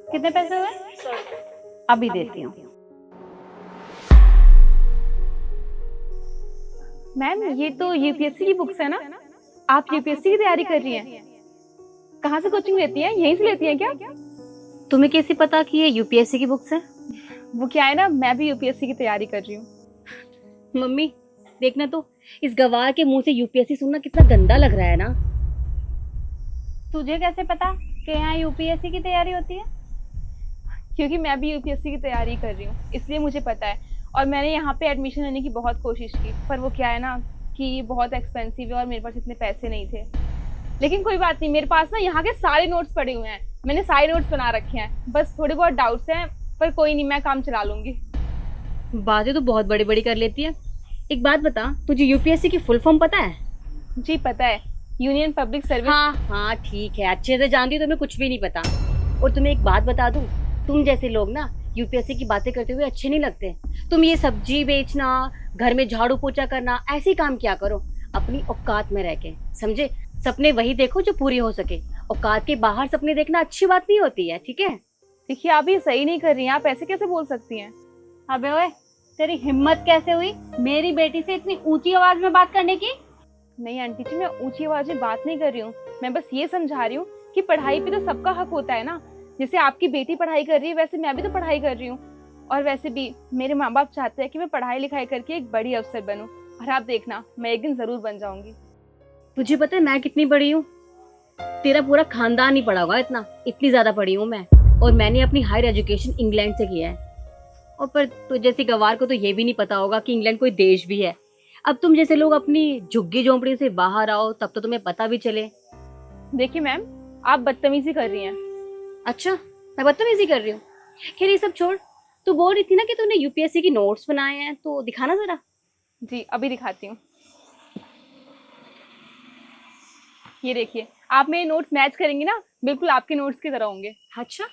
कितने पैसे हुए? 100 रुपये। अभी देती हूँ। मैम ये तो यूपीएससी की बुक्स है ना? आप यूपीएससी की तैयारी कर रही हैं? कहाँ से कोचिंग लेती हैं? यहीं से लेती हैं क्या? तुम्हें कैसे पता कि ये यूपीएससी की बुक्स है? वो क्या है ना, मैं भी यूपीएससी की तैयारी कर रही हूँ। मम्मी देखना तो, इस गवार के मुंह से यूपीएससी सुनना कितना गंदा लग रहा है ना। तुझे कैसे पता कि यहाँ यूपीएससी की तैयारी होती है? क्योंकि मैं भी यूपीएससी की तैयारी कर रही हूँ, इसलिए मुझे पता है। और मैंने यहाँ पे एडमिशन लेने की बहुत कोशिश की, पर वो क्या है ना कि ये बहुत एक्सपेंसिव है और मेरे पास इतने पैसे नहीं थे। लेकिन कोई बात नहीं, मेरे पास ना यहाँ के सारे नोट्स पड़े हुए हैं, मैंने सारे नोट्स बना रखे हैं। बस थोड़े बहुत डाउट्स हैं, पर कोई नहीं, मैं काम चला लूंगी। बातें तो बहुत बड़ी बड़ी कर लेती है। एक बात बता, तुझे यूपीएससी की फुल फॉर्म पता है? जी पता है, यूनियन पब्लिक सर्विस। हाँ हाँ ठीक है, अच्छे से जानती हूँ, तुम्हें कुछ भी नहीं पता। और तुम्हें एक बात बता दूं, तुम जैसे लोग ना यूपीएससी की बातें करते हुए अच्छे नहीं लगते। तुम ये सब्जी बेचना, घर में झाड़ू पोछा करना, ऐसे ही काम किया करो अपनी औकात में रह के, समझे? सपने वही देखो जो पूरी हो सके। औकात के बाहर सपने देखना अच्छी बात नहीं होती है, ठीक है? देखिए आप ये सही नहीं कर रही हैं, आप ऐसे कैसे बोल सकती हैं? अबे ओए, तेरी हिम्मत कैसे हुई मेरी बेटी से इतनी ऊंची आवाज में बात करने की? नहीं आंटी जी, मैं ऊंची आवाज में बात नहीं कर रही हूँ। मैं बस ये समझा रही हूँ कि पढ़ाई पे तो सबका हक होता है ना। जैसे आपकी बेटी पढ़ाई कर रही है, वैसे मैं भी तो पढ़ाई कर रही हूँ। और वैसे भी मेरे माँ बाप चाहते हैं कि मैं पढ़ाई लिखाई करके एक बड़ी अफसर बनूं। और आप देखना, मैं एक दिन जरूर बन जाऊंगी। तुझे पता है मैं कितनी बड़ी हूँ? तेरा पूरा खानदान ही पढ़ा होगा इतना, इतनी ज्यादा पढ़ी हूँ मैं। और मैंने अपनी हायर एजुकेशन इंग्लैंड से किया है। और पर तो जैसी गवार को तो ये भी नहीं पता होगा कि इंग्लैंड कोई देश भी है। अब तुम जैसे लोग अपनी झुग्गी झोंपड़ी से बाहर आओ, तब तो तुम्हें पता भी चले। देखिए मैम, आप बदतमीजी कर रही हैं। अच्छा, मैं बदतमीजी कर रही हूँ? खैर ये सब छोड़, तू बोल रही थी ना कि तूने यूपीएससी की नोट्स बनाए हैं, तो दिखाना जरा। जी अभी दिखाती हूँ। ये देखिए, आप मेरे नोट्स मैच करेंगी ना, बिल्कुल आपके नोट्स की तरह होंगे। अच्छा,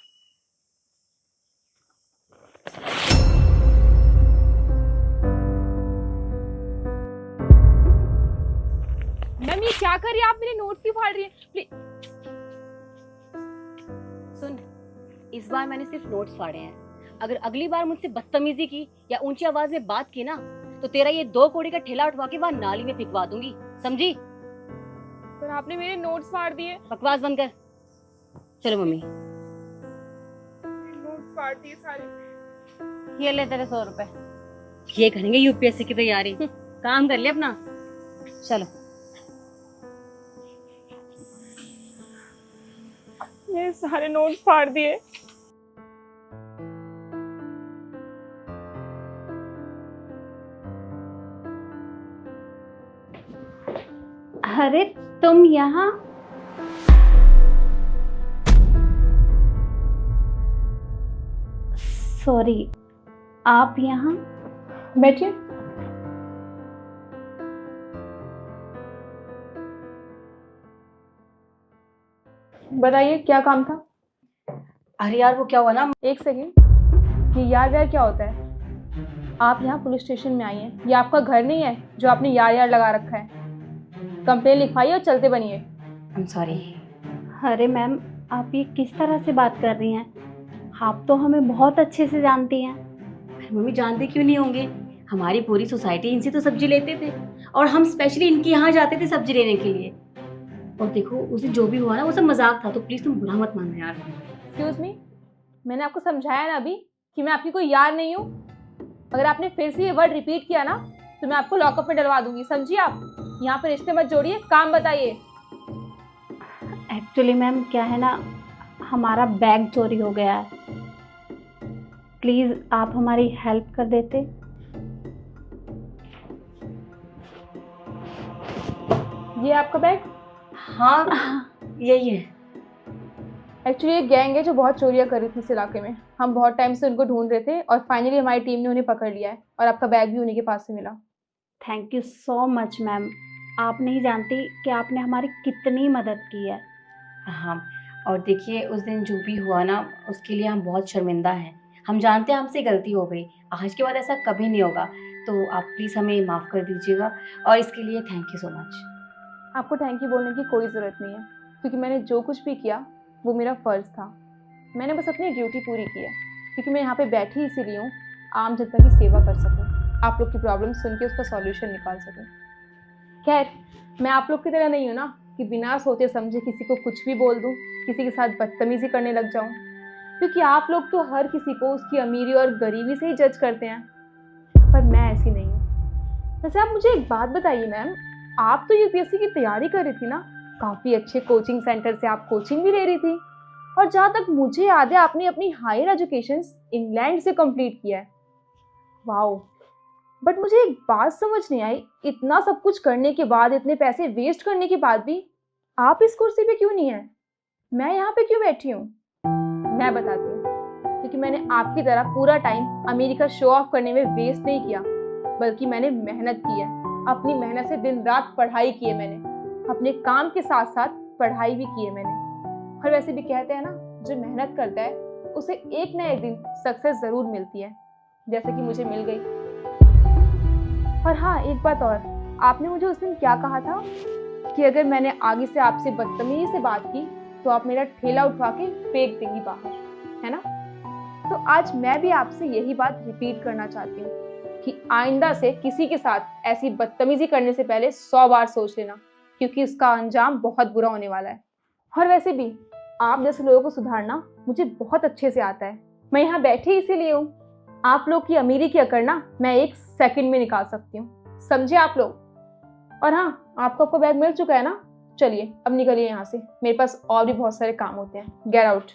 मैम ये क्या कर रही है? आप मेरे नोट्स क्यों फाड़ रही हैं? सुन, इस बार मैंने सिर्फ नोट्स फाड़े हैं। अगर अगली बार मुझसे बदतमीजी की या ऊंची आवाज में बात की ना, तो तेरा ये 2 कौड़ी का ठेला उठवा के वहां नाली में फेंकवा दूंगी, समझी? पर आपने मेरे नोट्स फाड़ दिए। बकवास बंद कर। चलो मम्मी, नोट्स फाड़ दिए सारे। ये ले तेरे 100 रुपए। ये करेंगे यूपीएससी की तैयारी। काम कर ले अपना, चलो। ये सारे नोट्स फाड़ दिए। अरे तुम यहाँ? सॉरी, आप यहाँ? बैठिए। बताइए क्या काम था? अरे यार वो क्या हुआ ना, एक सेकेंड, ये यार यार क्या होता है? आप यहाँ पुलिस स्टेशन में आई हैं, ये आपका घर नहीं है जो आपने यार यार लगा रखा है। कंप्लेन लिखवाइए और चलते बनिए। I am sorry. अरे मैम, आप ये किस तरह से बात कर रही हैं? आप तो हमें बहुत अच्छे से जानती हैं। मम्मी जानते क्यों नहीं होंगे, हमारी पूरी सोसाइटी इनसे तो सब्जी लेते थे, और हम स्पेशली इनके यहाँ जाते थे सब्जी लेने के लिए। और देखो उस दिन जो भी हुआ ना, वो सब मजाक था, तो प्लीज तुम बुरा मत मानना यार। एक्सक्यूज मी, मैंने आपको समझाया ना अभी कि मैं आपकी कोई यार नहीं हूँ। अगर आपने फिर से ये वर्ड रिपीट किया ना, तो मैं आपको लॉकअप में डलवा दूंगी, समझिए? आप यहाँ पे रिश्ते मत जोड़िए, काम बताइए। एक्चुअली मैम क्या है ना, हमारा बैग चोरी हो गया है, प्लीज़ आप हमारी हेल्प कर देते। ये आपका बैग? हाँ यही है। एक्चुअली एक गैंग है जो बहुत चोरियां कर रही थी इस इलाके में। हम बहुत टाइम से उनको ढूंढ रहे थे और फाइनली हमारी टीम ने उन्हें पकड़ लिया है, और आपका बैग भी उन्हीं के पास से मिला। Thank you so much ma'am, आप नहीं जानती कि आपने हमारी कितनी मदद की है। हाँ, और देखिए उस दिन जो भी हुआ ना, उसके लिए हम बहुत शर्मिंदा हैं। हम जानते हैं हमसे गलती हो गई, आज के बाद ऐसा कभी नहीं होगा। तो आप प्लीज़ हमें माफ़ कर दीजिएगा, और इसके लिए थैंक यू सो मच। आपको थैंक यू बोलने की कोई ज़रूरत नहीं है, क्योंकि मैंने जो कुछ भी किया वो मेरा फ़र्ज़ था। मैंने बस अपनी ड्यूटी पूरी की है, क्योंकि मैं यहाँ पे बैठी इसीलिए हूँ, आम जनता की सेवा कर सकूँ, आप लोग की प्रॉब्लम सुन के उसका सॉल्यूशन निकाल सकूँ। खैर, मैं आप लोग की तरह नहीं हूँ ना कि बिना सोचे समझे किसी को कुछ भी बोल दूँ, किसी के साथ बदतमीजी करने लग जाऊँ, क्योंकि आप लोग तो हर किसी को उसकी अमीरी और गरीबी से ही जज करते हैं, पर मैं ऐसी नहीं हूँ। वैसे आप मुझे एक बात बताइए मैम, आप तो यूपीएससी की तैयारी कर रही थी ना, काफ़ी अच्छे कोचिंग सेंटर से आप कोचिंग भी ले रही थी, और जहाँ तक मुझे याद है आपने अपनी हायर एजुकेशन इंग्लैंड से कंप्लीट किया है। वाओ, बट मुझे एक बात समझ नहीं आई, इतना सब कुछ करने के बाद, इतने पैसे वेस्ट करने के बाद भी आप इस कुर्सी पे क्यों नहीं है? मैं यहाँ पे क्यों बैठी हूँ? मैं बताती हूँ, क्योंकि मैंने आपकी तरह पूरा टाइम अमेरिका शो ऑफ करने में वेस्ट नहीं किया, बल्कि मैंने मेहनत की है। अपनी मेहनत से दिन रात पढ़ाई की है मैंने, अपने काम के साथ साथ पढ़ाई भी की है मैंने। और वैसे भी कहते हैं ना, जो मेहनत करता है उसे एक ना एक दिन सक्सेस ज़रूर मिलती है, जैसे कि मुझे मिल गई। और हाँ, एक बात और, आपने मुझे उस दिन क्या कहा था कि अगर मैंने आगे से आपसे बदतमीजी से बात की तो आप मेरा ठेला उठवा के फेंक देंगी बाहर, है ना? तो आज मैं भी आपसे यही बात रिपीट करना चाहती हूँ कि आइंदा से किसी के साथ ऐसी बदतमीजी करने से पहले 100 बार सोच लेना, क्योंकि उसका अंजाम बहुत बुरा होने वाला है। और वैसे भी आप जैसे लोगों को सुधारना मुझे बहुत अच्छे से आता है। मैं यहाँ बैठी इसीलिए हूँ, आप लोग की अमीरी की अकड़ ना मैं 1 सेकंड में निकाल सकती हूँ, समझे आप लोग? और हाँ, आपको आपका बैग मिल चुका है ना? चलिए अब निकलिए यहाँ से, मेरे पास और भी बहुत सारे काम होते हैं। Get out.